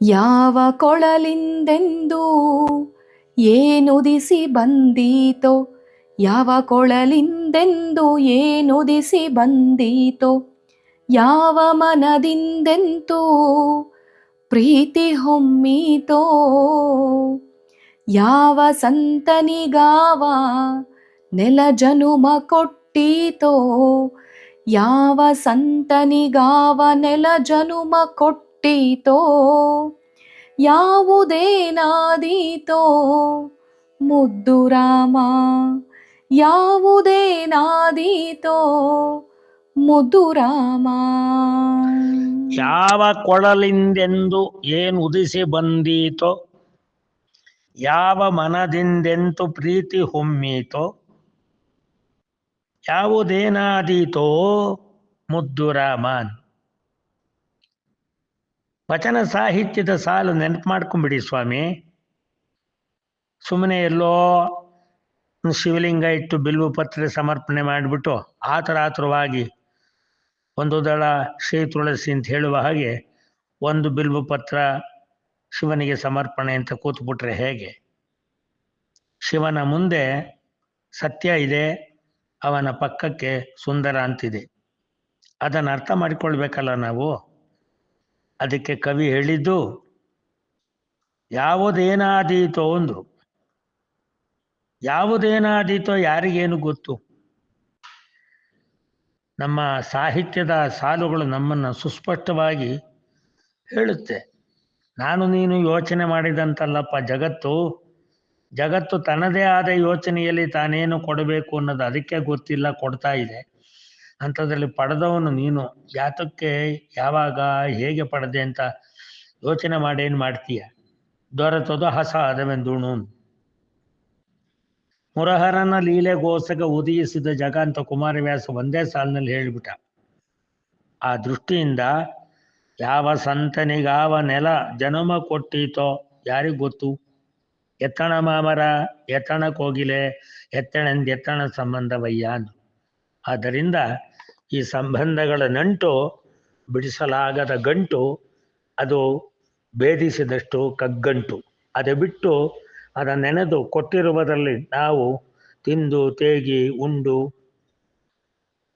ಯಾವ ಕೊಳಲಿಂದೆಂದು ಏನುದಿಸಿ ಬಂದೀತೋ, ಯಾವ ಕೊಳಲಿಂದೆಂದು ಏನುದಿಸಿ ಬಂದೀತೋ, ಯಾವ ಮನದಿಂದೆಂತೂ ಪ್ರೀತಿ ಹೊಮ್ಮೀತೋ, ಯಾವ ಸಂತನಿಗಾವ ನೆಲ ಜನುಮ ಕೊಟ್ಟೀತೋ, ಯಾವ ಸಂತನಿಗಾವ ನೆಲ ಜನುಮ ಕೊಟ್ಟೀತೋ, ಯಾವುದೇನಾದೀತೋ ಮುದ್ದು ರಾಮ, ಯಾವುದೇನಾದೀತೋ ಮುದ್ದು ರಾಮ. ಯಾವ ಕೊಳಲಿಂದೆಂದು ಏನು ಉದಿಸಿ ಬಂದೀತೋ, ಯಾವ ಮನದಿಂದೆಂತು ಪ್ರೀತಿ ಹೊಮ್ಮೀತೋ, ಯಾವುದೇನಾದೀತೋ ಮುದ್ದು ರಾಮನ್. ವಚನ ಸಾಹಿತ್ಯದ ಸಾಲು ನೆನಪು ಮಾಡ್ಕೊಂಬಿಡಿ ಸ್ವಾಮಿ. ಸುಮ್ಮನೆ ಎಲ್ಲೋ ಶಿವಲಿಂಗ ಇಟ್ಟು ಬಿಲ್ವ ಪತ್ರೆ ಸಮರ್ಪಣೆ ಮಾಡಿಬಿಟ್ಟು ಆತುರವಾಗಿ ಒಂದು ದಳ ಶ್ರೀ ತುಳಸಿ ಅಂತ ಹೇಳುವ ಹಾಗೆ ಒಂದು ಬಿಲ್ವ ಪತ್ರ ಶಿವನಿಗೆ ಸಮರ್ಪಣೆ ಅಂತ ಕೂತ್ಬಿಟ್ರೆ ಹೇಗೆ? ಶಿವನ ಮುಂದೆ ಸತ್ಯ ಇದೆ, ಅವನ ಪಕ್ಕಕ್ಕೆ ಸುಂದರ ಅಂತಿದೆ. ಅದನ್ನು ಅರ್ಥ ಮಾಡಿಕೊಳ್ಬೇಕಲ್ಲ ನಾವು. ಅದಕ್ಕೆ ಕವಿ ಹೇಳಿದ್ದು ಯಾವುದೇನಾದೀತೋ ಅಂದ್ರು. ಯಾವುದೇನಾದೀತೋ ಯಾರಿಗೇನು ಗೊತ್ತು? ನಮ್ಮ ಸಾಹಿತ್ಯದ ಸಾಲುಗಳು ನಮ್ಮನ್ನು ಸುಸ್ಪಷ್ಟವಾಗಿ ಹೇಳುತ್ತೆ. ನಾನು ನೀನು ಯೋಚನೆ ಮಾಡಿದಂತಲ್ಲಪ್ಪ ಜಗತ್ತು ತನ್ನದೇ ಆದ ಯೋಚನೆಯಲ್ಲಿ ತಾನೇನು ಕೊಡಬೇಕು ಅನ್ನೋದು ಅದಕ್ಕೆ ಗೊತ್ತಿಲ್ಲ, ಕೊಡ್ತಾ ಇದೆ. ಅಂಥದ್ರಲ್ಲಿ ಪಡೆದವನು ನೀನು ಯಾತಕ್ಕೆ, ಯಾವಾಗ, ಹೇಗೆ ಪಡೆದೆ ಅಂತ ಯೋಚನೆ ಮಾಡೇನು ಮಾಡ್ತೀಯ? ದೊರೆತದು ಹಸಾದವೆಂದುಣು. ಮುರಹರನ ಲೀಲೆಗೋಸಗ ಉದಯಿಸಿದ ಜಗ ಅಂತ ಕುಮಾರವ್ಯಾಸ ಒಂದೇ ಸಾಲಿನಲ್ಲಿ ಹೇಳಿಬಿಟ್ಟ. ಆ ದೃಷ್ಟಿಯಿಂದ ಯಾವ ಸಂತನಿಗಾವ ನೆಲ ಜನ್ಮ ಕೊಟ್ಟೀತೋ ಯಾರಿಗೂ ಗೊತ್ತು? ಎತ್ತಣ ಮಾಮರ, ಎತ್ತಣ ಕೋಗಿಲೆ, ಎತ್ತಣ ಸಂಬಂಧವಯ್ಯ ಅಂದ್ರು. ಆದ್ದರಿಂದ ಈ ಸಂಬಂಧಗಳ ನಂಟು ಬಿಡಿಸಲಾಗದ ಗಂಟು, ಅದು ಭೇದಿಸಿದಷ್ಟು ಕಗ್ಗಂಟು. ಅದೇ ಬಿಟ್ಟು ಅದ ನೆನೆದು ಕೊಟ್ಟಿರುವುದರಲ್ಲಿ ನಾವು ತಿಂದು ತೇಗಿ ಉಂಡು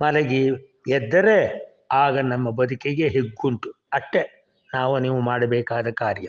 ಮಲಗಿ ಎದ್ದರೆ ಆಗ ನಮ್ಮ ಬದುಕಿಗೆ ಹಿಗ್ಗುಂಟು. ಅಷ್ಟೇ ನಾವು ನೀವು ಮಾಡಬೇಕಾದ ಕಾರ್ಯ.